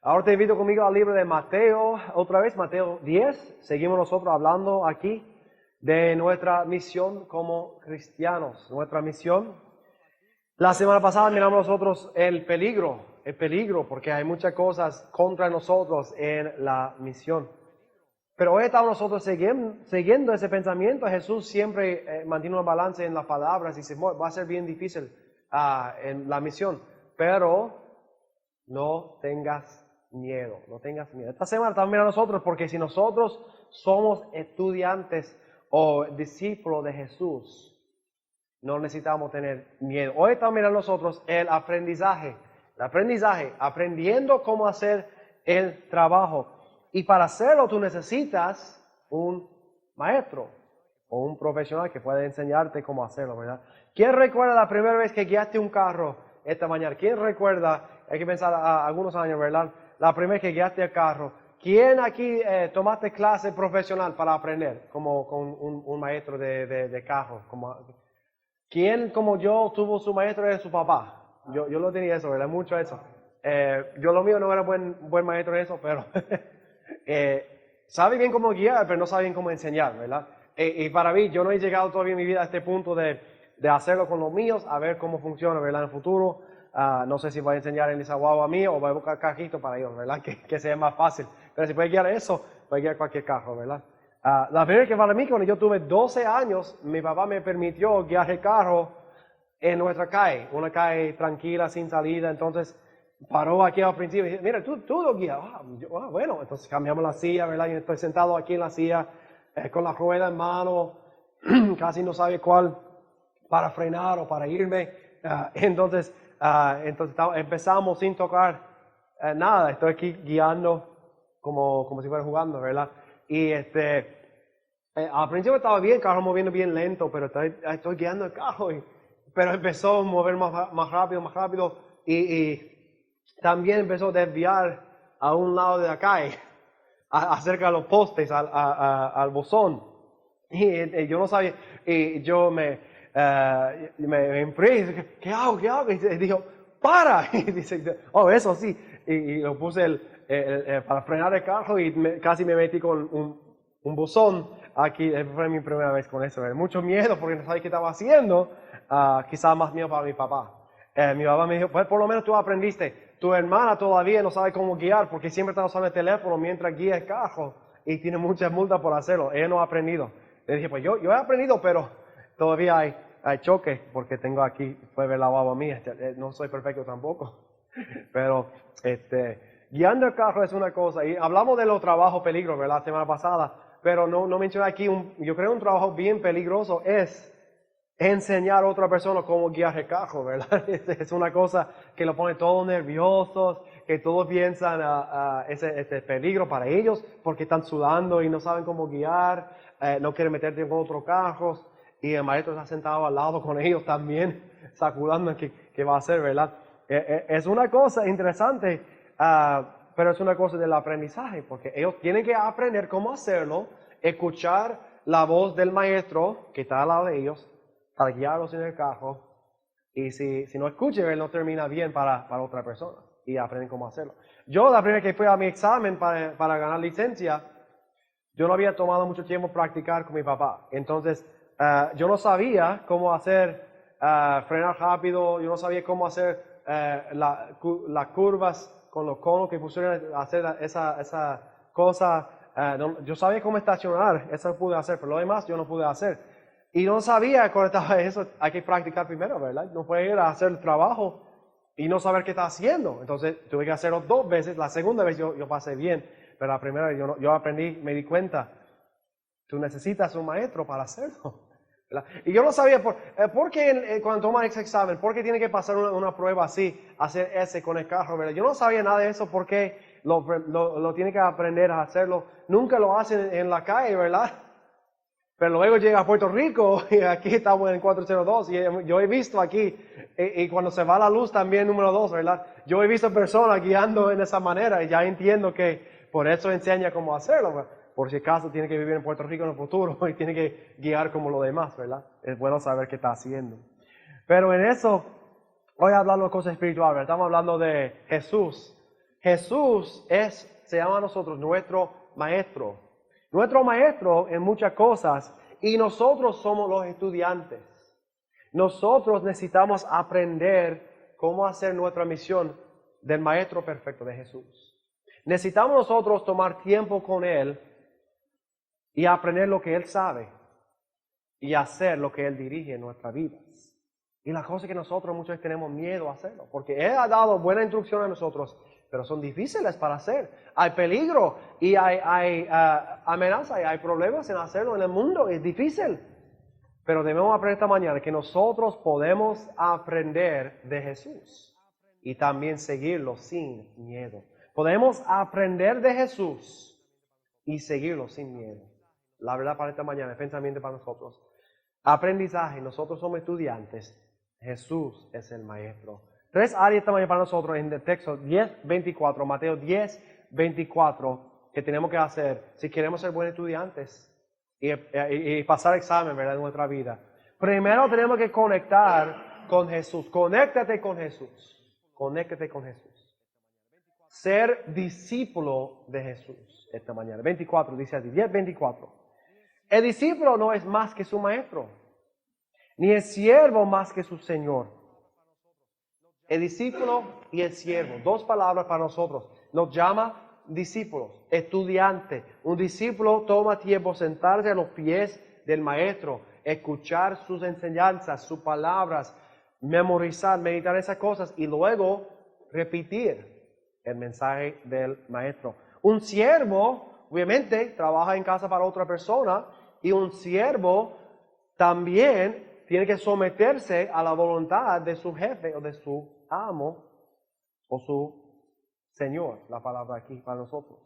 Ahora te invito conmigo al libro de Mateo, otra vez, Mateo 10. Seguimos nosotros hablando aquí de nuestra misión como cristianos. Nuestra misión. La semana pasada miramos nosotros el peligro, porque hay muchas cosas contra nosotros en la misión. Pero hoy estamos nosotros siguiendo ese pensamiento. Jesús siempre mantiene un balance en las palabras y dice, va a ser bien difícil en la misión, pero no tengas miedo, no tengas miedo. Esta semana también a nosotros, porque si nosotros somos estudiantes o discípulos de Jesús, no necesitamos tener miedo. Hoy también a nosotros el aprendizaje, aprendiendo cómo hacer el trabajo. Y para hacerlo tú necesitas un maestro o un profesional que pueda enseñarte cómo hacerlo, ¿verdad? ¿Quién recuerda la primera vez que guiaste un carro esta mañana? ¿Quién recuerda, hay que pensar a algunos años, ¿verdad? La primera vez que guiaste el carro. ¿Quién aquí tomaste clase profesional para aprender como con un maestro de carro? ¿Quién como yo tuvo su maestro de su papá? Yo lo tenía eso, ¿verdad? Mucho eso. Yo lo mío no era buen maestro de eso, pero sabe bien cómo guiar, pero no sabe bien cómo enseñar, ¿verdad? Y para mí, yo no he llegado todavía en mi vida a este punto de hacerlo con los míos, a ver cómo funciona, ¿verdad? En el futuro, no sé si voy a enseñar en esa guagua a mí o voy a buscar cajito para ellos, ¿verdad? Que sea más fácil. Pero si puede guiar eso, puede guiar cualquier carro, ¿verdad? La verdad es que para mí, cuando yo tuve 12 años, mi papá me permitió guiar el carro en nuestra calle, una calle tranquila, sin salida. Entonces, paró aquí al principio y dice, mira, tú lo guías. Bueno, entonces cambiamos la silla, ¿verdad? Yo estoy sentado aquí en la silla con la rueda en mano, casi no sabe cuál para frenar o para irme. Entonces empezamos sin tocar nada. Estoy aquí guiando como si fuera jugando, ¿verdad? Y al principio estaba bien, el carro moviendo bien lento, pero estoy guiando el carro. Pero empezó a mover más rápido y también empezó a desviar a un lado de la calle, acerca de los postes, al buzón. Y yo no sabía, y yo me enfrié, y dije, ¿qué hago? Y dijo, ¡para! Y dice, oh, eso sí. Y lo puse para frenar el carro y casi me metí con un buzón. Aquí fue mi primera vez con eso. Mucho miedo porque no sabía qué estaba haciendo. Quizás más miedo para mi papá. Mi papá me dijo, pues por lo menos tú aprendiste. Tu hermana todavía no sabe cómo guiar porque siempre está usando el teléfono mientras guía el carro y tiene muchas multas por hacerlo. Ella no ha aprendido. Le dije, pues yo he aprendido, pero todavía hay choque porque tengo aquí, puede ver la baba mía. No soy perfecto tampoco. Pero guiando el carro es una cosa. Y hablamos de los trabajos peligros, ¿verdad? La semana pasada. Pero no mencioné aquí, yo creo un trabajo bien peligroso es enseñar a otra persona cómo guiar el carro, ¿verdad? Es una cosa que lo pone todos nerviosos, que todos piensan ese peligro para ellos porque están sudando y no saben cómo guiar, no quieren meterte con otros carros y el maestro está sentado al lado con ellos también, sacudando qué va a hacer, ¿verdad? Es una cosa interesante, pero es una cosa del aprendizaje porque ellos tienen que aprender cómo hacerlo, escuchar la voz del maestro que está al lado de ellos, para guiarlos en el carro, y si no escucha, él no termina bien para otra persona, y aprenden cómo hacerlo. Yo la primera que fui a mi examen para ganar licencia, yo no había tomado mucho tiempo practicar con mi papá, entonces yo no sabía cómo hacer frenar rápido, yo no sabía cómo hacer las curvas con los conos que pusieron a hacer esa cosa, yo sabía cómo estacionar, eso pude hacer, pero lo demás yo no pude hacer. Y no sabía cuando estaba eso, hay que practicar primero, ¿verdad? No puede ir a hacer el trabajo y no saber qué está haciendo. Entonces tuve que hacerlo 2 veces, la segunda vez yo pasé bien, pero la primera vez yo aprendí, me di cuenta, tú necesitas un maestro para hacerlo, ¿verdad? Y yo no sabía por qué cuando toman ese examen, por qué tiene que pasar una prueba así, hacer ese con el carro, ¿verdad? Yo no sabía nada de eso, porque lo tiene que aprender a hacerlo. Nunca lo hacen en la calle, ¿verdad? Pero luego llega a Puerto Rico y aquí estamos en 402 y yo he visto aquí, y cuando se va la luz también número 2, ¿verdad? Yo he visto personas guiando en esa manera y ya entiendo que por eso enseña cómo hacerlo, ¿verdad? Por si acaso tiene que vivir en Puerto Rico en el futuro y tiene que guiar como los demás, ¿verdad? Es bueno saber qué está haciendo. Pero en eso, hoy hablando de cosas espirituales, ¿verdad? Estamos hablando de Jesús Jesús se llama a nosotros nuestro maestro. Nuestro maestro en muchas cosas y nosotros somos los estudiantes. Nosotros necesitamos aprender cómo hacer nuestra misión del maestro perfecto de Jesús. Necesitamos nosotros tomar tiempo con Él y aprender lo que Él sabe y hacer lo que Él dirige en nuestras vidas. Y la cosa es que nosotros muchas veces tenemos miedo a hacerlo, porque Él ha dado buena instrucción a nosotros, pero son difíciles para hacer. Hay peligro y hay amenaza y hay problemas en hacerlo en el mundo, es difícil. Pero debemos aprender esta mañana que nosotros podemos aprender de Jesús y también seguirlo sin miedo. Podemos aprender de Jesús y seguirlo sin miedo. La verdad para esta mañana, el pensamiento para nosotros. Aprendizaje, nosotros somos estudiantes, Jesús es el maestro. 3 áreas esta mañana para nosotros en el texto 10:24, Mateo 10:24, que tenemos que hacer si queremos ser buenos estudiantes y pasar examen, ¿verdad?, en nuestra vida. Primero tenemos que conectar con Jesús. Conéctate con Jesús. Conéctate con Jesús. Ser discípulo de Jesús esta mañana. 24, dice así, 10:24. El discípulo no es más que su maestro, ni el siervo más que su señor. El discípulo y el siervo, 2 palabras para nosotros. Nos llama discípulos, estudiantes. Un discípulo toma tiempo sentarse a los pies del maestro, escuchar sus enseñanzas, sus palabras, memorizar, meditar esas cosas y luego repetir el mensaje del maestro. Un siervo, obviamente, trabaja en casa para otra persona y un siervo también tiene que someterse a la voluntad de su jefe o de su amo o su señor, la palabra aquí para nosotros.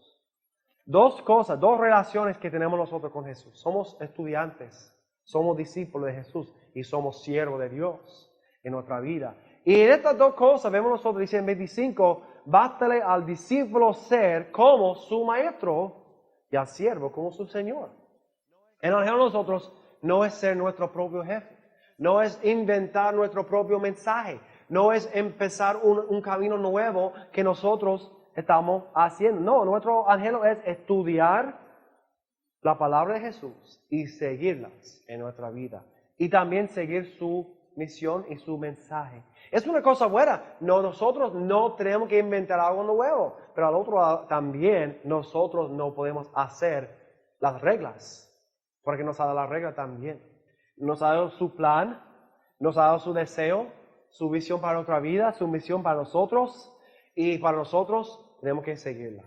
2 cosas, 2 relaciones que tenemos nosotros con Jesús. Somos estudiantes, somos discípulos de Jesús y somos siervos de Dios en nuestra vida. Y en estas 2 cosas vemos nosotros, dice en 25, bástale al discípulo ser como su maestro y al siervo como su señor. En el Evangelio nosotros no es ser nuestro propio jefe, no es inventar nuestro propio mensaje, no es empezar un camino nuevo que nosotros estamos haciendo. No, nuestro Evangelio es estudiar la palabra de Jesús y seguirlas en nuestra vida. Y también seguir su misión y su mensaje. Es una cosa buena. No, nosotros no tenemos que inventar algo nuevo. Pero al otro lado también nosotros no podemos hacer las reglas. Porque nos ha dado la regla también. Nos ha dado su plan, nos ha dado su deseo, su visión para nuestra vida, su misión para nosotros. Y para nosotros tenemos que seguirla.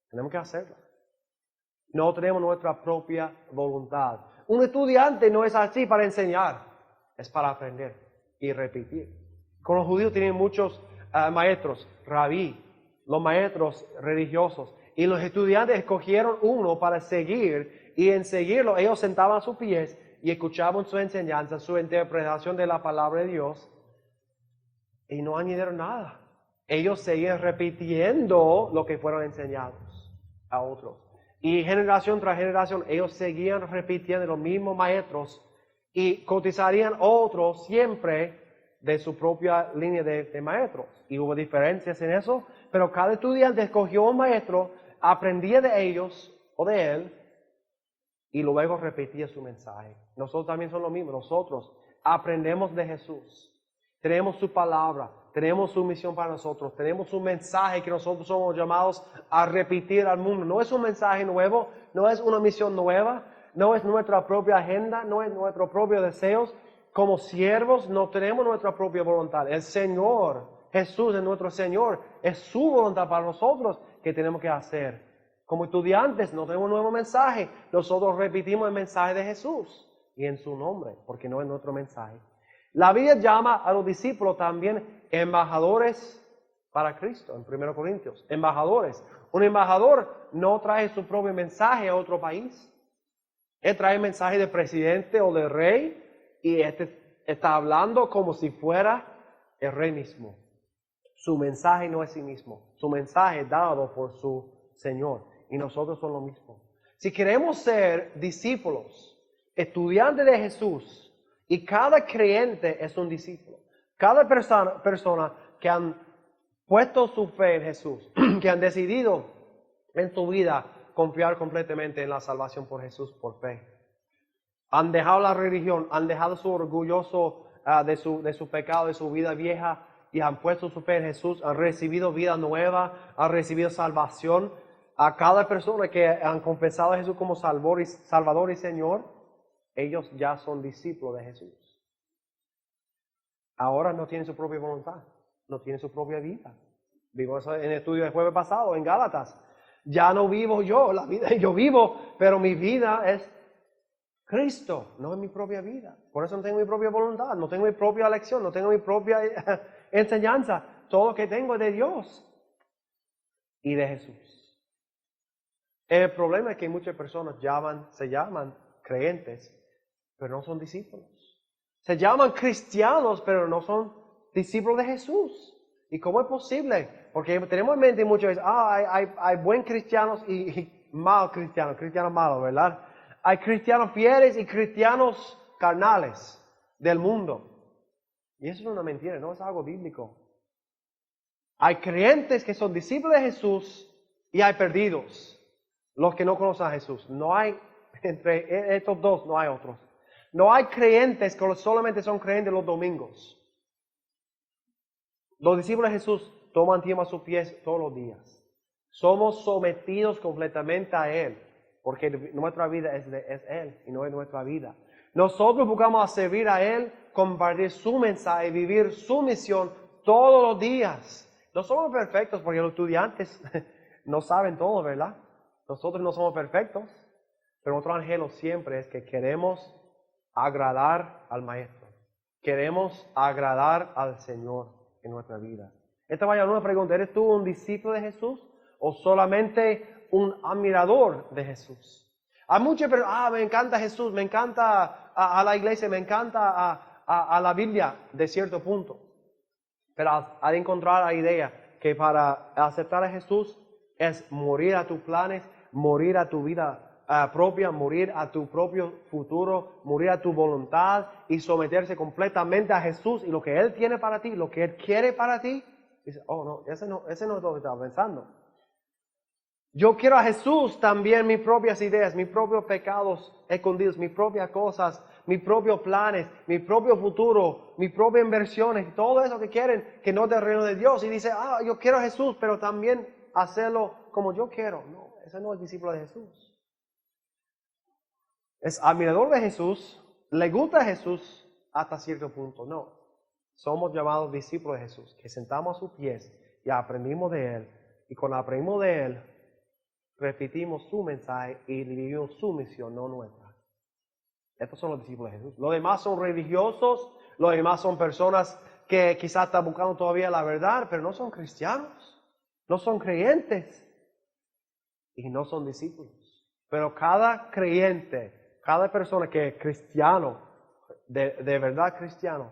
Tenemos que hacerla. No tenemos nuestra propia voluntad. Un estudiante no es así para enseñar, es para aprender y repetir. Con los judíos tienen muchos maestros, rabí, los maestros religiosos. Y los estudiantes escogieron uno para seguir y en seguirlo ellos sentaban a sus pies y escuchaban su enseñanza, su interpretación de la palabra de Dios y no añadieron nada. Ellos seguían repitiendo lo que fueron enseñados a otros. Y generación tras generación, ellos seguían repitiendo los mismos maestros y cotizarían otros siempre de su propia línea de maestros. Y hubo diferencias en eso, pero cada estudiante escogió un maestro, aprendía de ellos o de él y luego repetía su mensaje. Nosotros también somos lo mismo. Nosotros aprendemos de Jesús. Tenemos su palabra, tenemos su misión para nosotros, tenemos un mensaje que nosotros somos llamados a repetir al mundo. No es un mensaje nuevo, no es una misión nueva, no es nuestra propia agenda, no es nuestros propios deseos. Como siervos no tenemos nuestra propia voluntad. El Señor, Jesús es nuestro Señor, es su voluntad para nosotros que tenemos que hacer. Como estudiantes no tenemos un nuevo mensaje, nosotros repetimos el mensaje de Jesús y en su nombre, porque no es nuestro mensaje. La Biblia llama a los discípulos también embajadores para Cristo, en 1 Corintios. Embajadores. Un embajador no trae su propio mensaje a otro país. Él trae el mensaje del presidente o del rey y este está hablando como si fuera el rey mismo. Su mensaje no es sí mismo. Su mensaje es dado por su Señor. Y nosotros somos lo mismo. Si queremos ser discípulos, estudiantes de Jesús, y cada creyente es un discípulo. Cada persona que han puesto su fe en Jesús, que han decidido en su vida confiar completamente en la salvación por Jesús por fe. Han dejado la religión, han dejado su orgulloso de su pecado, de su vida vieja, y han puesto su fe en Jesús, han recibido vida nueva, han recibido salvación. A cada persona que han confesado a Jesús como Salvador y Señor, ellos ya son discípulos de Jesús. Ahora no tienen su propia voluntad, no tienen su propia vida. Vimos eso en el estudio del jueves pasado, en Gálatas. Ya no vivo yo, la vida yo vivo, pero mi vida es Cristo, no es mi propia vida. Por eso no tengo mi propia voluntad, no tengo mi propia elección, no tengo mi propia enseñanza. Todo lo que tengo es de Dios y de Jesús. El problema es que muchas personas se llaman creyentes, pero no son discípulos. Se llaman cristianos, pero no son discípulos de Jesús. ¿Y cómo es posible? Porque tenemos en mente muchas veces, hay buen cristianos y malos cristianos malos, ¿verdad? Hay cristianos fieles y cristianos carnales del mundo. Y eso es una mentira, no es algo bíblico. Hay creyentes que son discípulos de Jesús y hay perdidos, los que no conocen a Jesús. No hay, entre estos dos no hay otros. No hay creyentes que solamente son creyentes los domingos. Los discípulos de Jesús toman tiempo a sus pies todos los días. Somos sometidos completamente a Él, porque nuestra vida es Él y no es nuestra vida. Nosotros buscamos servir a Él, compartir su mensaje, vivir su misión todos los días. No somos perfectos porque los estudiantes no saben todo, ¿verdad? Nosotros no somos perfectos, pero nuestro anhelo siempre es que queremos agradar al Maestro. Queremos agradar al Señor en nuestra vida. Esta mañana una pregunta, ¿eres tú un discípulo de Jesús o solamente un admirador de Jesús? Hay muchas personas, me encanta Jesús, me encanta a la iglesia, me encanta a la Biblia de cierto punto. Pero hay que encontrar la idea que para aceptar a Jesús es morir a tus planes, morir a tu vida propia, morir a tu propio futuro, morir a tu voluntad y someterse completamente a Jesús y lo que Él tiene para ti, lo que Él quiere para ti. Dice, ese no es lo que estaba pensando. Yo quiero a Jesús también, mis propias ideas, mis propios pecados escondidos, mis propias cosas, mis propios planes, mi propio futuro, mis propias inversiones, todo eso que quieren que no es del reino de Dios. Y dice, yo quiero a Jesús, pero también hacerlo como yo quiero. No, ese no es discípulo de Jesús. Es admirador de Jesús, le gusta a Jesús hasta cierto punto. No, somos llamados discípulos de Jesús, que sentamos a sus pies y aprendimos de Él. Y cuando aprendimos de Él, repetimos su mensaje y vivimos su misión, no nuestra. Estos son los discípulos de Jesús. Los demás son religiosos, los demás son personas que quizás están buscando todavía la verdad, pero no son cristianos, no son creyentes y no son discípulos. Pero cada creyente, cada persona que es cristiano, de verdad cristiano,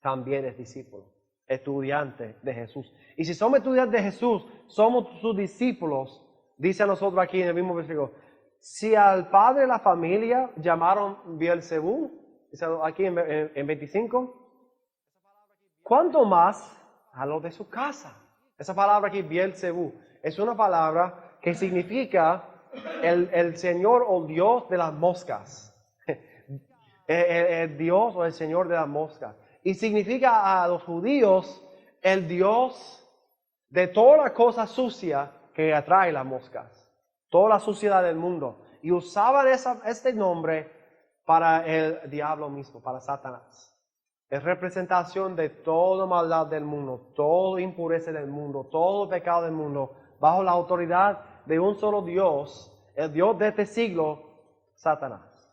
también es discípulo, estudiante de Jesús. Y si somos estudiantes de Jesús, somos sus discípulos, dice a nosotros aquí en el mismo versículo, si al padre de la familia llamaron Beelzebú, dice aquí en 25, ¿cuánto más a los de su casa? Esa palabra aquí, Beelzebú, es una palabra que significa el Señor o Dios de las moscas. El Dios o el Señor de las moscas. Y significa a los judíos el Dios de toda la cosa sucia que atrae las moscas. Toda la suciedad del mundo. Y usaban este nombre para el diablo mismo, para Satanás. Es representación de toda maldad del mundo, toda impureza del mundo, todo pecado del mundo, bajo la autoridad de un solo Dios, el Dios de este siglo, Satanás.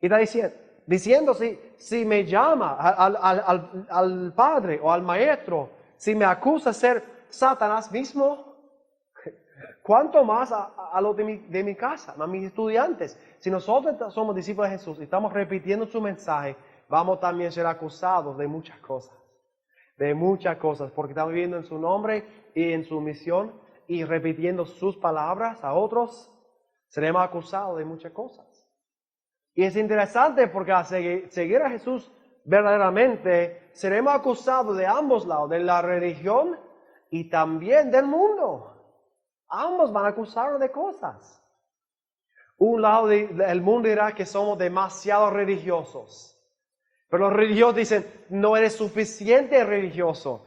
Y está diciendo si me llama al Padre o al Maestro, si me acusa de ser Satanás mismo, ¿cuánto más a los de mi casa, a mis estudiantes? Si nosotros somos discípulos de Jesús y estamos repitiendo su mensaje, vamos también a ser acusados de muchas cosas. De muchas cosas, porque estamos viviendo en su nombre y en su misión y repitiendo sus palabras a otros, seremos acusados de muchas cosas. Y es interesante porque al seguir a Jesús verdaderamente, seremos acusados de ambos lados, de la religión y también del mundo. Ambos van a acusarnos de cosas. Un lado el mundo dirá que somos demasiado religiosos. Pero los religiosos dicen, no eres suficiente religioso.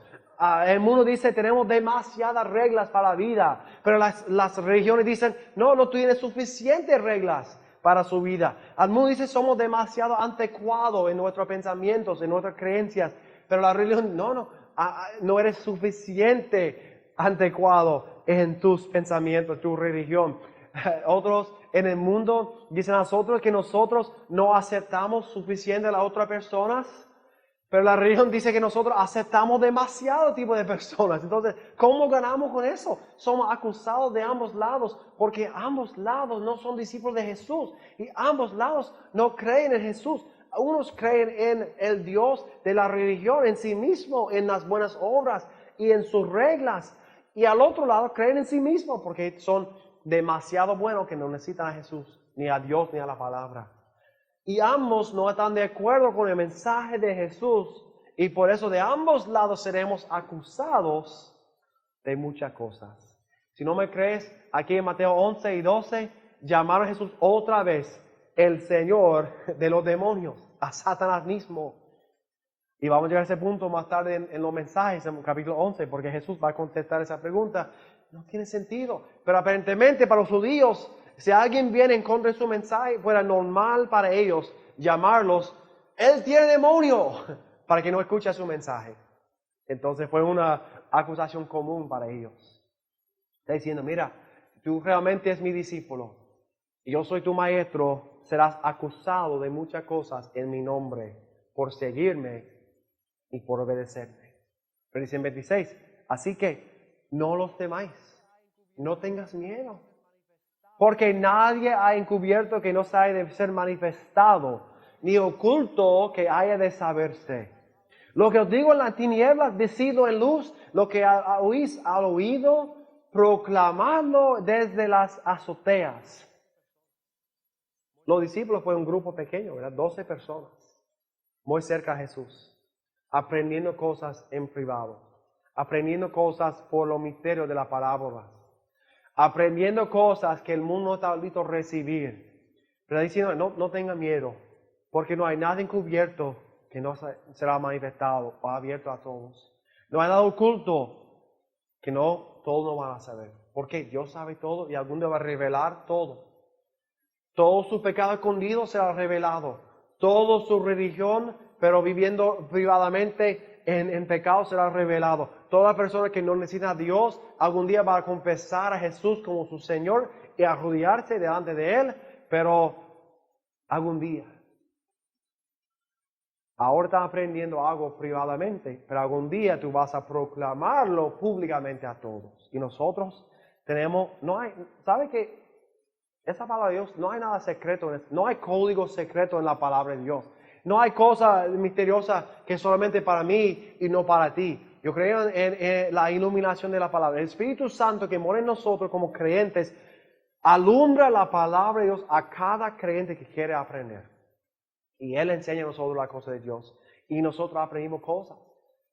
El mundo dice, tenemos demasiadas reglas para la vida. Pero las religiones dicen, no, no tienes suficientes reglas para su vida. El mundo dice, somos demasiado anticuados en nuestros pensamientos, en nuestras creencias. Pero la religión, no eres suficiente anticuado en tus pensamientos, tu religión. Otros en el mundo dicen a nosotros que nosotros no aceptamos suficiente a las otras personas, pero la religión dice que nosotros aceptamos demasiado tipo de personas. Entonces, ¿cómo ganamos con eso? Somos acusados de ambos lados, porque ambos lados no son discípulos de Jesús y ambos lados no creen en Jesús. Unos creen en el Dios de la religión, en sí mismo, en las buenas obras y en sus reglas, y al otro lado creen en sí mismo porque son demasiado buenos que no necesitan a Jesús, ni a Dios, ni a la palabra. Y ambos no están de acuerdo con el mensaje de Jesús, y por eso de ambos lados seremos acusados de muchas cosas. Si no me crees, aquí en Mateo 11 y 12, llamaron a Jesús otra vez el Señor de los demonios, a Satanás mismo. Y vamos a llegar a ese punto más tarde en los mensajes, en el capítulo 11, porque Jesús va a contestar esa pregunta. No tiene sentido. Pero aparentemente para los judíos, si alguien viene en contra de su mensaje, fuera normal para ellos llamarlos, él tiene demonio, para que no escuche su mensaje. Entonces fue una acusación común para ellos. Está diciendo, mira, tú realmente eres mi discípulo y yo soy tu maestro, serás acusado de muchas cosas en mi nombre por seguirme y por obedecerme. Pero dice en 26, así que no los temáis, no tengas miedo, porque nadie ha encubierto que no se haya de ser manifestado, ni oculto que haya de saberse. Lo que os digo en las tinieblas, decidlo en luz, lo que oís al oído, proclamadlo desde las azoteas. Los discípulos fue un grupo pequeño, ¿verdad? 12 personas, muy cerca a Jesús, aprendiendo cosas en privado, aprendiendo cosas por los misterios de la palabra, aprendiendo cosas que el mundo no está listo a recibir. Pero diciendo, no tengan miedo, porque no hay nada encubierto que no será manifestado o abierto a todos. No hay nada oculto que no todos no van a saber. Porque Dios sabe todo y algún día va a revelar todo. Todo su pecado escondido será revelado. Toda su religión, pero viviendo privadamente en pecado, será revelado. Toda persona que no necesita a Dios, algún día va a confesar a Jesús como su Señor y arrodillarse delante de Él, pero algún día. Ahora estás aprendiendo algo privadamente, pero algún día tú vas a proclamarlo públicamente a todos. Y nosotros tenemos, ¿sabe qué? Esa palabra de Dios, no hay nada secreto, no hay código secreto en la palabra de Dios. No hay cosa misteriosa que solamente para mí y no para ti. Yo creo en la iluminación de la palabra. El Espíritu Santo que mora en nosotros como creyentes, alumbra la palabra de Dios a cada creyente que quiere aprender. Y Él enseña a nosotros las cosas de Dios. Y nosotros aprendimos cosas.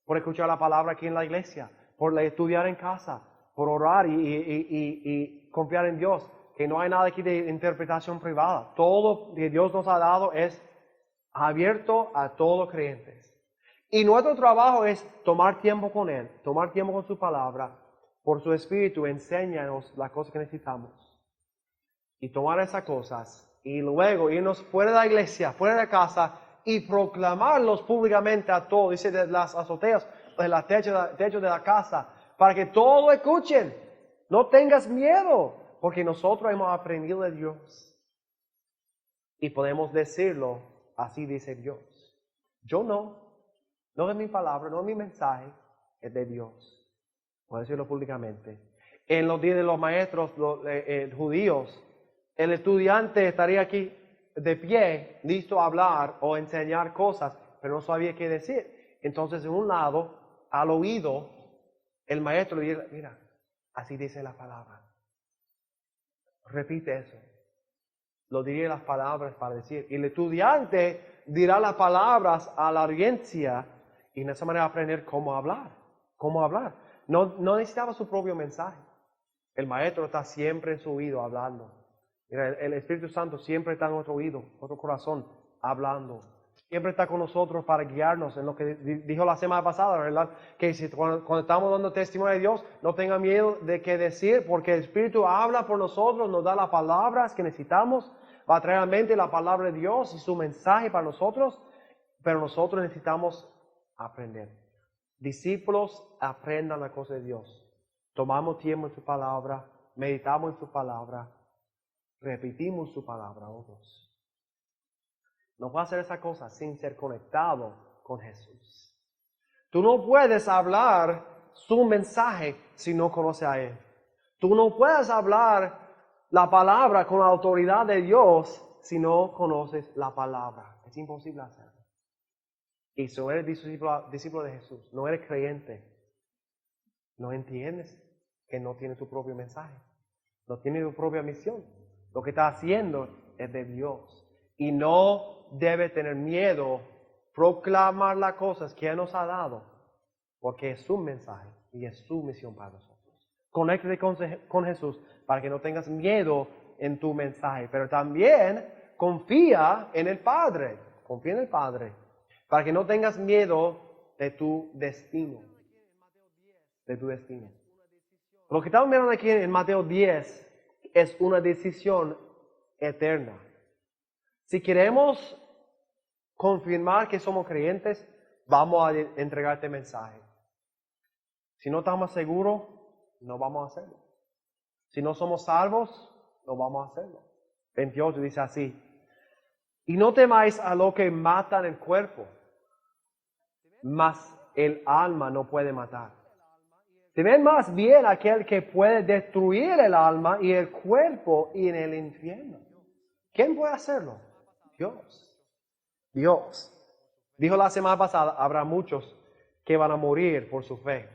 Por escuchar la palabra aquí en la iglesia, por estudiar en casa, por orar y confiar en Dios. Que no hay nada aquí de interpretación privada. Todo que Dios nos ha dado es abierto a todos los creyentes. Y nuestro trabajo es tomar tiempo con Él, tomar tiempo con su palabra, por su Espíritu, enséñanos las cosas que necesitamos. Y tomar esas cosas y luego irnos fuera de la iglesia, fuera de casa y proclamarlos públicamente a todos, dice de las azoteas, de los techos de la casa, para que todos escuchen. No tengas miedo. Porque nosotros hemos aprendido de Dios. Y podemos decirlo, así dice Dios. Yo no es mi palabra, no es mi mensaje, es de Dios. Puedo decirlo públicamente. En los días de los maestros judíos, el estudiante estaría aquí de pie, listo a hablar o enseñar cosas, pero no sabía qué decir. Entonces, en un lado, al oído, el maestro le dice, mira, así dice la palabra. Repite eso. Lo diría las palabras para decir. Y el estudiante dirá las palabras a la audiencia y de esa manera aprender cómo hablar. Cómo hablar. No necesitaba su propio mensaje. El maestro está siempre en su oído hablando. Mira, el Espíritu Santo siempre está en nuestro oído, nuestro corazón, hablando. Siempre está con nosotros para guiarnos en lo que dijo la semana pasada, ¿verdad? Que si, cuando estamos dando testimonio de Dios, no tengan miedo de qué decir, porque el Espíritu habla por nosotros, nos da las palabras que necesitamos, va a traer a la mente la palabra de Dios y su mensaje para nosotros, pero nosotros necesitamos aprender. Discípulos, aprendan la cosa de Dios. Tomamos tiempo en su palabra, meditamos en su palabra, repetimos su palabra a otros. No puedes hacer esa cosa sin ser conectado con Jesús. Tú no puedes hablar su mensaje si no conoces a Él. Tú no puedes hablar la palabra con la autoridad de Dios si no conoces la palabra. Es imposible hacerlo. Y si no eres discípulo de Jesús, no eres creyente, no entiendes que no tiene tu propio mensaje, no tiene tu propia misión. Lo que está haciendo es de Dios. Y no debe tener miedo proclamar las cosas que Él nos ha dado, porque es su mensaje y es su misión para nosotros. Conéctate con Jesús para que no tengas miedo en tu mensaje, pero también confía en el Padre. Confía en el Padre para que no tengas miedo de tu destino. De tu destino. Lo que estamos mirando aquí en Mateo 10 es una decisión eterna. Si queremos confirmar que somos creyentes, vamos a entregar este mensaje. Si no estamos seguros, no vamos a hacerlo. Si no somos salvos, no vamos a hacerlo. 28 dice así: y no temáis a lo que matan el cuerpo, mas el alma no puede matar. Temed más bien aquel que puede destruir el alma y el cuerpo y en el infierno. ¿Quién puede hacerlo? Dios. Dios. Dijo la semana pasada, habrá muchos que van a morir por su fe.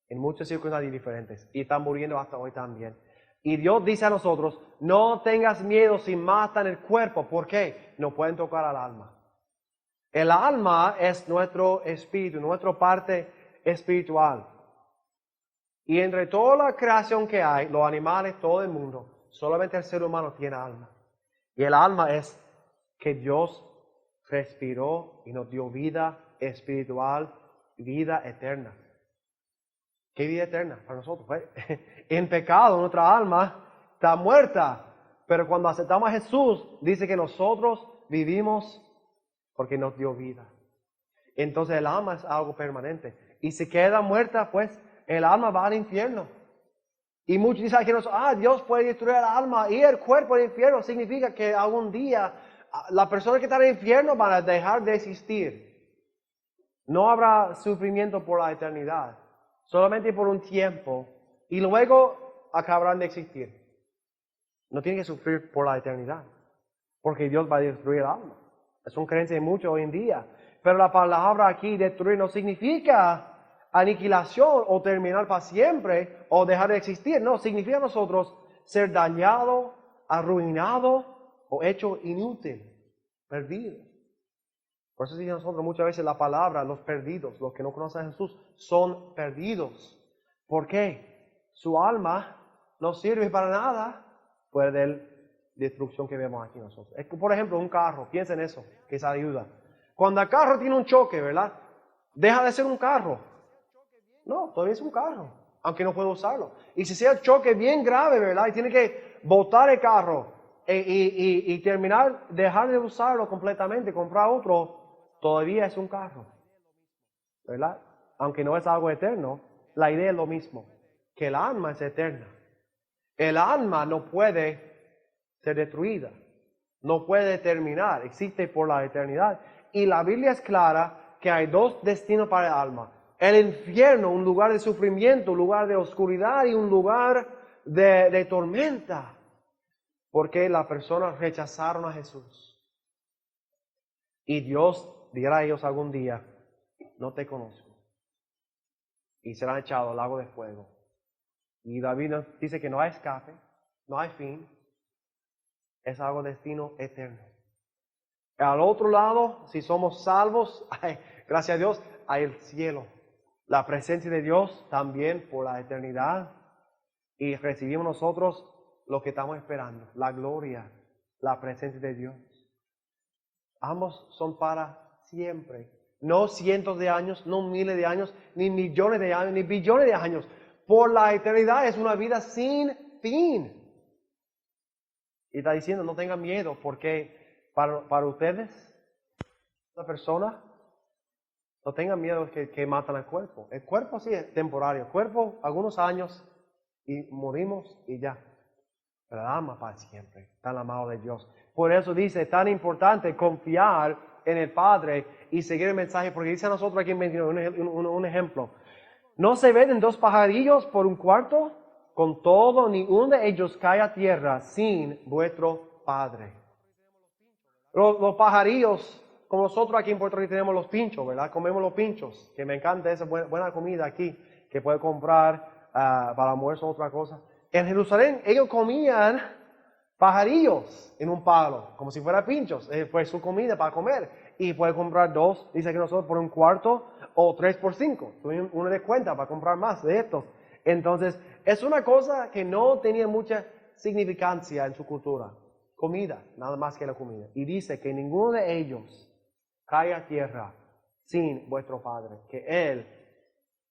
En muchas circunstancias diferentes. Y están muriendo hasta hoy también. Y Dios dice a nosotros, no tengas miedo si matan el cuerpo. ¿Por qué? No pueden tocar al alma. El alma es nuestro espíritu, nuestra parte espiritual. Y entre toda la creación que hay, los animales, todo el mundo, solamente el ser humano tiene alma. Y el alma es que Dios respiró y nos dio vida espiritual, vida eterna. ¿Qué vida eterna para nosotros? En pecado, nuestra alma está muerta. Pero cuando aceptamos a Jesús, dice que nosotros vivimos porque nos dio vida. Entonces el alma es algo permanente. Y si queda muerta, pues el alma va al infierno. Y muchos dicen que Dios puede destruir el alma y el cuerpo del infierno. Significa que algún día las personas que están en el infierno van a dejar de existir. No habrá sufrimiento por la eternidad. Solamente por un tiempo. Y luego acabarán de existir. No tienen que sufrir por la eternidad. Porque Dios va a destruir el alma. Es una creencia de muchos hoy en día. Pero la palabra aquí, destruir, no significa aniquilación o terminar para siempre o dejar de existir. No, significa nosotros ser dañado, arruinado o hecho inútil, perdido. Por eso dice nosotros muchas veces la palabra, los perdidos, los que no conocen a Jesús, son perdidos. ¿Por qué? Su alma no sirve para nada fuera de la destrucción que vemos aquí nosotros. Por ejemplo, un carro, piensen en eso, que esa ayuda. Cuando el carro tiene un choque, ¿verdad? Deja de ser un carro. No, todavía es un carro, aunque no puedo usarlo. Y si sea el choque bien grave, ¿verdad? Y tiene que botar el carro y terminar, dejar de usarlo completamente, comprar otro, todavía es un carro, ¿verdad? Aunque no es algo eterno, la idea es lo mismo, que el alma es eterna. El alma no puede ser destruida, no puede terminar, existe por la eternidad. Y la Biblia es clara que hay dos destinos para el alma. El infierno, un lugar de sufrimiento, un lugar de oscuridad y un lugar de tormenta. Porque las personas rechazaron a Jesús. Y Dios dirá a ellos algún día, no te conozco. Y serán echados al lago de fuego. Y David nos dice que no hay escape, no hay fin. Es algo destino eterno. Al otro lado, si somos salvos, gracias a Dios, hay el cielo. La presencia de Dios también por la eternidad. Y recibimos nosotros lo que estamos esperando, la gloria, la presencia de Dios. Ambos son para siempre. No cientos de años, no miles de años, ni millones de años, ni billones de años. Por la eternidad es una vida sin fin. Y está diciendo, no tengan miedo, porque para ustedes, una persona, no tengan miedo que matan al cuerpo. El cuerpo sí es temporario. El cuerpo, algunos años, y morimos y ya. Pero el alma para siempre, está en la mano de Dios. Por eso dice, es tan importante confiar en el Padre y seguir el mensaje, porque dice a nosotros aquí en 29, un ejemplo. ¿No se venden dos pajarillos por un cuarto? Con todo, ni uno de ellos cae a tierra sin vuestro Padre. Los pajarillos, como nosotros aquí en Puerto Rico tenemos los pinchos, ¿verdad? Comemos los pinchos, que me encanta esa buena comida aquí, que puede comprar para almuerzo o otra cosa. En Jerusalén ellos comían pajarillos en un palo, como si fueran pinchos, fue su comida para comer. Y puede comprar dos, dice que nosotros por un cuarto o 3 por 5. Uno de cuenta para comprar más de estos. Entonces, es una cosa que no tenía mucha significancia en su cultura. Comida, nada más que la comida. Y dice que ninguno de ellos cae a tierra sin vuestro Padre, que Él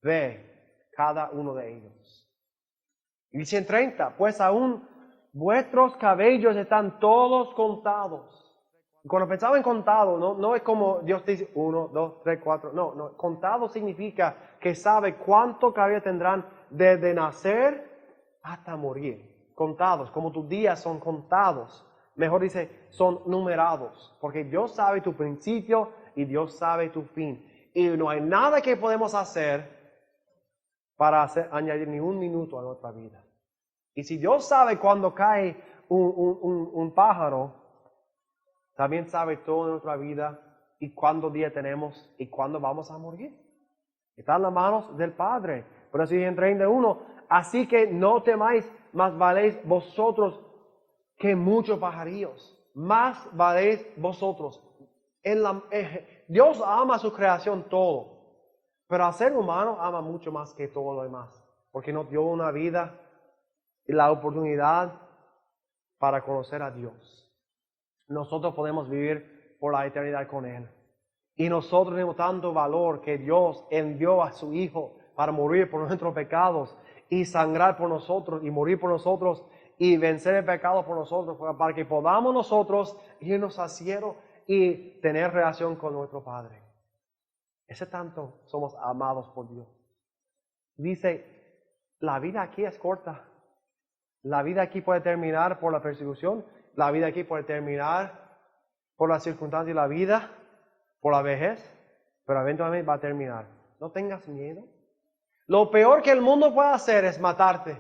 ve cada uno de ellos. Y dice en 30, pues aún vuestros cabellos están todos contados. Cuando pensaba en contado, no es como Dios dice 1, 2, 3, 4. No, contado significa que sabe cuánto cabello tendrán desde nacer hasta morir. Contados, como tus días son contados. Mejor dice, son numerados. Porque Dios sabe tu principio y Dios sabe tu fin. Y no hay nada que podemos hacer para añadir ni un minuto a nuestra vida. Y si Dios sabe cuándo cae un pájaro, también sabe todo de nuestra vida y cuándo día tenemos y cuándo vamos a morir. Está en las manos del Padre. Por eso dice en 31, así que no temáis, más valéis vosotros que muchos pajarillos. Más valéis vosotros. Dios ama su creación todo, pero al ser humano ama mucho más que todo lo demás, porque nos dio una vida y la oportunidad para conocer a Dios. Nosotros podemos vivir por la eternidad con Él. Y nosotros tenemos tanto valor que Dios envió a su Hijo para morir por nuestros pecados y sangrar por nosotros y morir por nosotros y vencer el pecado por nosotros para que podamos nosotros irnos al cielo y tener relación con nuestro Padre. Ese tanto somos amados por Dios. Dice, la vida aquí es corta. La vida aquí puede terminar por la persecución. La vida aquí puede terminar por las circunstancias de la vida, por la vejez, pero eventualmente va a terminar. No tengas miedo. Lo peor que el mundo puede hacer es matarte.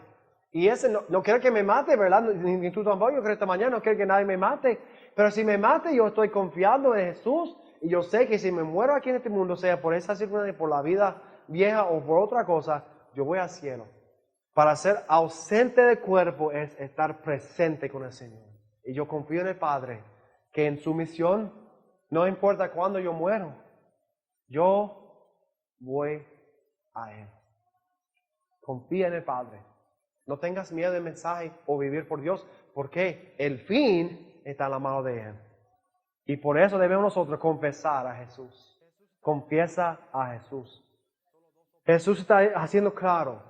Y ese no quiero que me mate, ¿verdad? Ni tú tampoco, yo creo que esta mañana no quiero que nadie me mate. Pero si me mate, yo estoy confiando en Jesús. Y yo sé que si me muero aquí en este mundo, sea por esa circunstancia, por la vida vieja o por otra cosa, yo voy al cielo. Para ser ausente de cuerpo es estar presente con el Señor. Y yo confío en el Padre, que en su misión, no importa cuándo yo muero, yo voy a Él. Confía en el Padre. No tengas miedo del mensaje o vivir por Dios, porque el fin está en la mano de Él. Y por eso debemos nosotros confesar a Jesús. Confiesa a Jesús. Jesús está haciendo claro.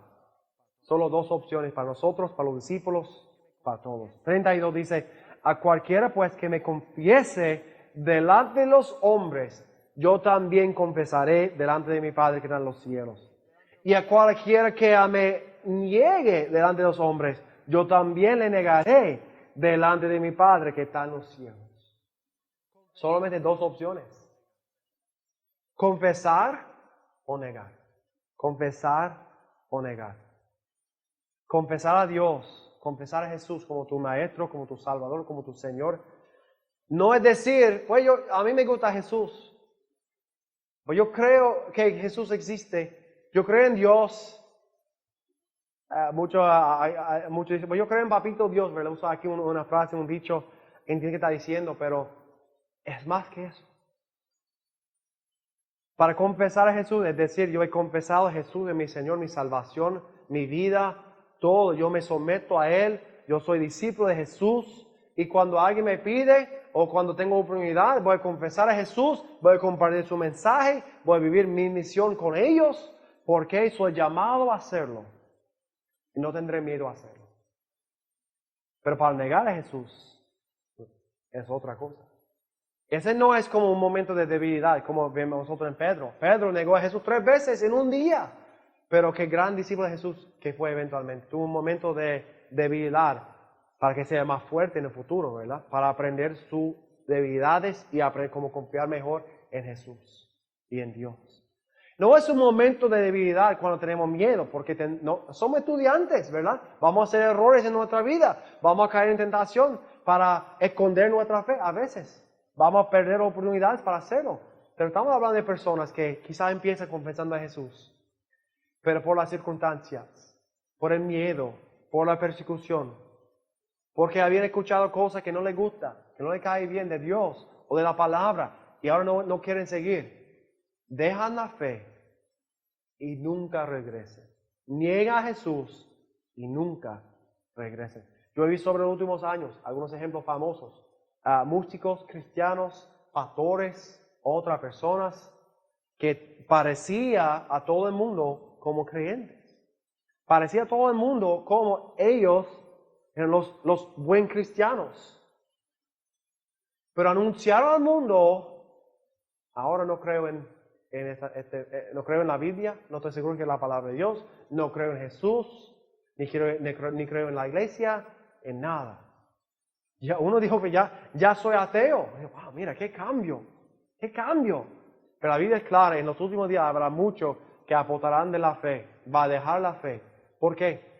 Solo dos opciones para nosotros, para los discípulos, para todos. 32 dice, a cualquiera pues que me confiese delante de los hombres, yo también confesaré delante de mi Padre que está en los cielos. Y a cualquiera que me niegue delante de los hombres, yo también le negaré delante de mi Padre que está en los cielos. Solamente dos opciones. Confesar o negar. Confesar o negar. Confesar a Dios, confesar a Jesús como tu Maestro, como tu Salvador, como tu Señor. No es decir, pues a mí me gusta Jesús. Pues yo creo que Jesús existe. Yo creo en Dios. Muchos dicen, pues yo creo en Papito Dios, ¿verdad? Usa aquí una frase, un dicho, entiende qué está diciendo, pero es más que eso. Para confesar a Jesús, es decir, yo he confesado a Jesús de mi Señor, mi salvación, mi vida, todo. Yo me someto a Él, yo soy discípulo de Jesús. Y cuando alguien me pide o cuando tengo oportunidad, voy a confesar a Jesús, voy a compartir su mensaje, voy a vivir mi misión con ellos, porque soy llamado a hacerlo. Y no tendré miedo a hacerlo. Pero para negar a Jesús es otra cosa. Ese no es como un momento de debilidad, como vemos nosotros en Pedro. Pedro negó a Jesús 3 veces en un día. Pero qué gran discípulo de Jesús que fue eventualmente. Tuvo un momento de debilidad para que sea más fuerte en el futuro, ¿verdad? Para aprender sus debilidades y aprender cómo confiar mejor en Jesús y en Dios. No es un momento de debilidad cuando tenemos miedo, porque somos estudiantes, ¿verdad? Vamos a hacer errores en nuestra vida. Vamos a caer en tentación para esconder nuestra fe a veces. Vamos a perder oportunidades para hacerlo. Pero estamos hablando de personas que quizás empiezan confesando a Jesús, pero por las circunstancias, por el miedo, por la persecución, porque habían escuchado cosas que no les gusta, que no les cae bien de Dios o de la palabra, y ahora no quieren seguir. Dejan la fe y nunca regresen. Niegan a Jesús y nunca regresen. Yo he visto sobre los últimos años algunos ejemplos famosos. Músicos cristianos, pastores, otras personas que parecía a todo el mundo como creyentes. Parecía a todo el mundo como ellos eran los buen cristianos. Pero anunciaron al mundo, ahora no creo no creo en la Biblia, no estoy seguro que es la palabra de Dios, no creo en Jesús, ni creo en la iglesia, en nada. Ya uno dijo que ya soy ateo. Wow, mira, qué cambio. Pero la Biblia es clara, en los últimos días habrá muchos que apotarán de la fe, va a dejar la fe. ¿Por qué?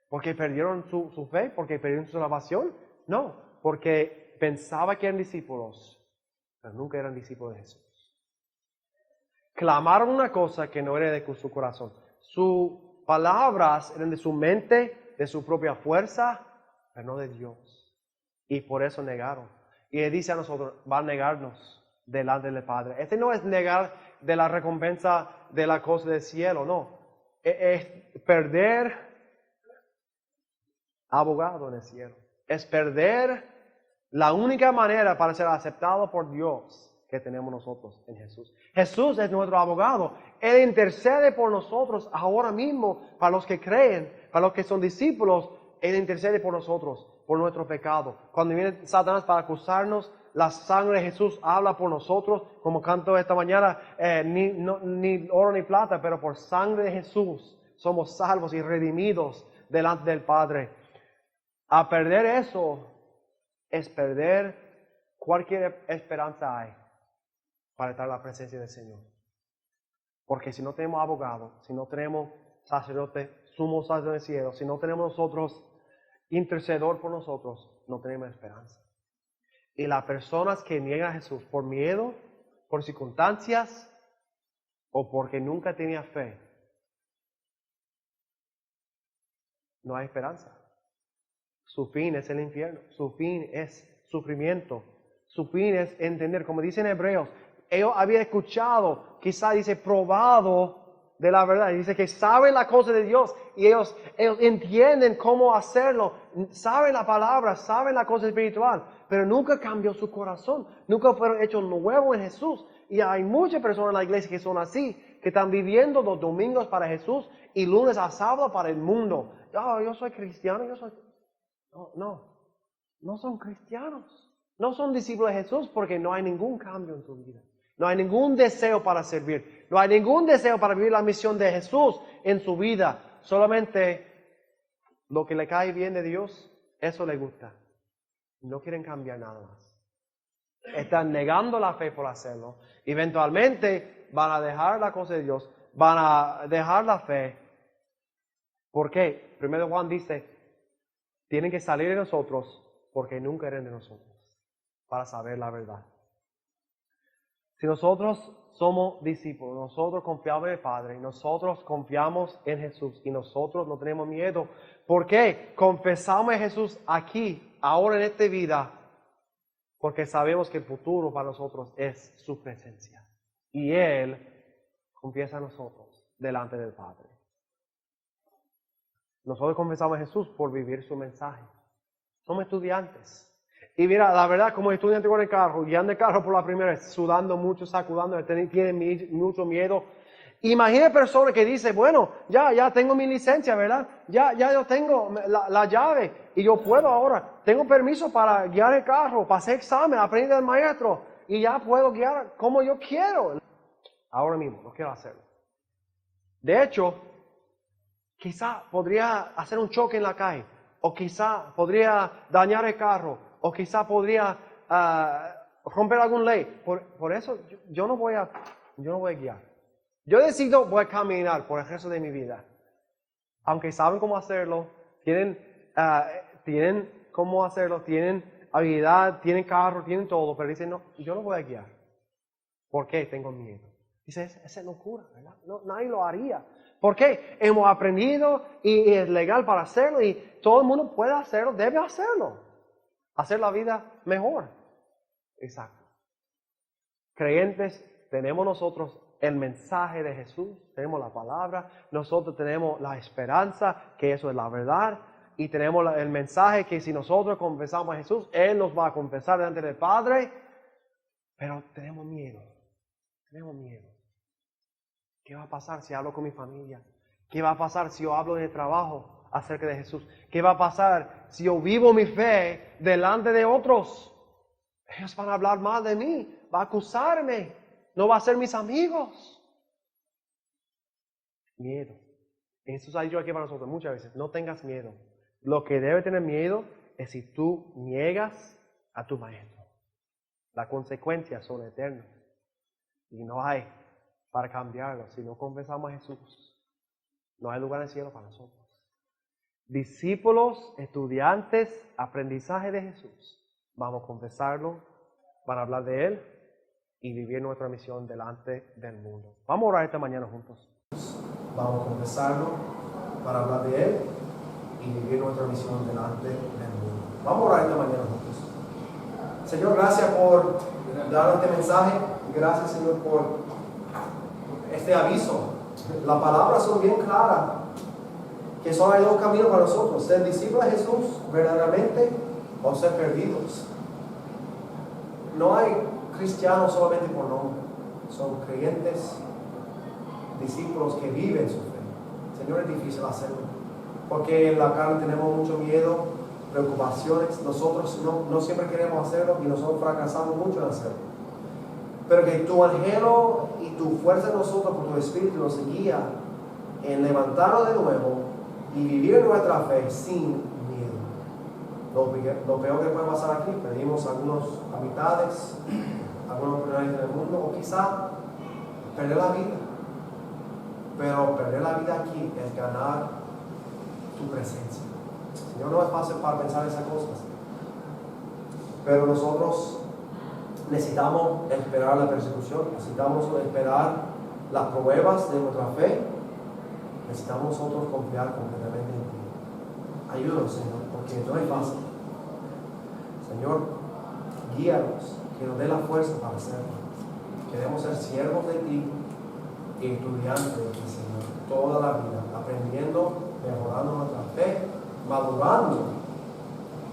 ¿Porque perdieron su fe? ¿Porque perdieron su salvación? No, porque pensaba que eran discípulos, pero nunca eran discípulos de Jesús. Clamaron una cosa que no era de su corazón. Sus palabras eran de su mente, de su propia fuerza, pero no de Dios. Y por eso negaron. Y Él dice a nosotros, va a negarnos delante del Padre. Este no es negar de la recompensa de la cosa del cielo, no. Es perder abogado en el cielo. Es perder la única manera para ser aceptado por Dios que tenemos nosotros en Jesús. Jesús es nuestro abogado. Él intercede por nosotros ahora mismo, para los que creen, para los que son discípulos. Él intercede por nosotros, por nuestro pecado. Cuando viene Satanás para acusarnos, la sangre de Jesús habla por nosotros, como canto esta mañana, ni oro ni plata, pero por sangre de Jesús somos salvos y redimidos delante del Padre. A perder eso es perder cualquier esperanza hay para estar en la presencia del Señor. Porque si no tenemos abogado, si no tenemos sacerdote, sumo sacerdote del cielo, si no tenemos nosotros intercedor por nosotros, no tenemos esperanza. Y las personas que niegan a Jesús por miedo, por circunstancias o porque nunca tenía fe, no hay esperanza. Su fin es el infierno, su fin es sufrimiento, su fin es entender, como dicen Hebreos, ellos habían escuchado, quizá dice probado de la verdad, y dice que saben la cosa de Dios y ellos entienden cómo hacerlo, saben la palabra, saben la cosa espiritual, pero nunca cambió su corazón, nunca fueron hechos nuevos en Jesús. Y hay muchas personas en la iglesia que son así, que están viviendo los domingos para Jesús y lunes a sábado para el mundo. Yo soy cristiano, no son cristianos, no son discípulos de Jesús porque no hay ningún cambio en su vida. No hay ningún deseo para servir. No hay ningún deseo para vivir la misión de Jesús en su vida. Solamente lo que le cae bien de Dios, eso le gusta. No quieren cambiar nada más. Están negando la fe por hacerlo. Eventualmente van a dejar la cosa de Dios. Van a dejar la fe. ¿Por qué? Primero Juan dice, tienen que salir de nosotros porque nunca eran de nosotros. Para saber la verdad. Si nosotros somos discípulos, nosotros confiamos en el Padre, nosotros confiamos en Jesús y nosotros no tenemos miedo. ¿Por qué? Confesamos a Jesús aquí, ahora en esta vida. Porque sabemos que el futuro para nosotros es su presencia. Y Él confiesa a nosotros delante del Padre. Nosotros confesamos a Jesús por vivir su mensaje. Somos estudiantes. Y mira, la verdad, como estudiante con el carro, guiando el carro por la primera vez, sudando mucho, sacudando, tienen mucho miedo. Imagina personas que dicen, bueno, ya tengo mi licencia, ¿verdad? Ya yo tengo la llave y yo puedo ahora. Tengo permiso para guiar el carro, pasé examen, aprendí del maestro y ya puedo guiar como yo quiero. Ahora mismo, no quiero hacerlo. De hecho, quizá podría hacer un choque en la calle, o quizá podría dañar el carro, o quizá podría romper alguna ley. Por eso yo no voy a guiar. Yo decido, voy a caminar por el resto de mi vida. Aunque saben cómo hacerlo, tienen cómo hacerlo, tienen habilidad, tienen carro, tienen todo, pero dicen, no, yo no voy a guiar. ¿Por qué? Tengo miedo. Dice, esa es locura, ¿verdad? No, nadie lo haría. ¿Por qué? Hemos aprendido y es legal para hacerlo y todo el mundo puede hacerlo, debe hacerlo. Hacer la vida mejor. Exacto. Creyentes, tenemos nosotros el mensaje de Jesús, tenemos la palabra, nosotros tenemos la esperanza, que eso es la verdad, y tenemos el mensaje que si nosotros confesamos a Jesús, Él nos va a confesar delante del Padre, pero tenemos miedo. ¿Qué va a pasar si hablo con mi familia? ¿Qué va a pasar si yo hablo en el trabajo acerca de Jesús? ¿Qué va a pasar si yo vivo mi fe delante de otros? Ellos van a hablar mal de mí, va a acusarme, no va a ser mis amigos. Miedo. Jesús ha dicho aquí para nosotros muchas veces, no tengas miedo. Lo que debe tener miedo es si tú niegas a tu maestro. Las consecuencias son eternas. Y no hay para cambiarlo. Si no confesamos a Jesús, no hay lugar en el cielo para nosotros. Discípulos, estudiantes, aprendizaje de Jesús. Vamos a confesarlo, van a hablar de Él y vivir nuestra misión delante del mundo. Vamos a orar esta mañana juntos. Vamos a confesarlo, para hablar de Él y vivir nuestra misión delante del mundo. Vamos a orar esta mañana juntos. Señor, gracias por dar este mensaje. Gracias, Señor, por este aviso. Las palabras son bien claras, que solo hay dos caminos para nosotros: ser discípulos de Jesús verdaderamente o ser perdidos. No hay cristianos solamente por nombre, son creyentes, discípulos que viven su fe. Señor, es difícil hacerlo, porque en la carne tenemos mucho miedo, preocupaciones. Nosotros no siempre queremos hacerlo y nosotros fracasamos mucho en hacerlo. Pero que tu anhelo y tu fuerza en nosotros por tu Espíritu nos guía en levantarnos de nuevo y vivir nuestra fe sin miedo. Lo peor que puede pasar aquí, perdimos algunos amistades, algunos oportunidades en el mundo, o quizá perder la vida. Pero perder la vida aquí es ganar tu presencia. Señor, no es fácil para pensar esas cosas, pero nosotros necesitamos esperar la persecución, necesitamos esperar las pruebas de nuestra fe, necesitamos nosotros confiar completamente en ti. Ayúdanos, Señor, porque no es fácil. Señor, guíanos, que nos dé la fuerza para hacerlo. Queremos ser siervos de ti y estudiantes de ti, Señor, toda la vida, aprendiendo, mejorando nuestra fe, madurando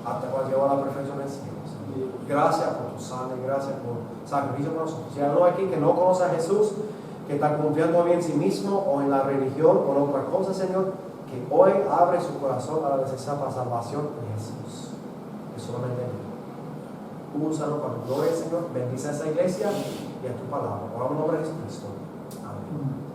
hasta cuando llegó a la perfección del cielo. Gracias por tu sangre, gracias por sacrificio por nosotros. Si hay uno aquí que no conoce a Jesús, que está confiando bien en sí mismo o en la religión o en otra cosa, Señor, que hoy abre su corazón a la necesidad para salvación de Jesús. Es solamente Él. Úsanos para tu gloria, Señor. Bendice a esa iglesia y a tu palabra. Oramos en nombre de Jesucristo. Amén.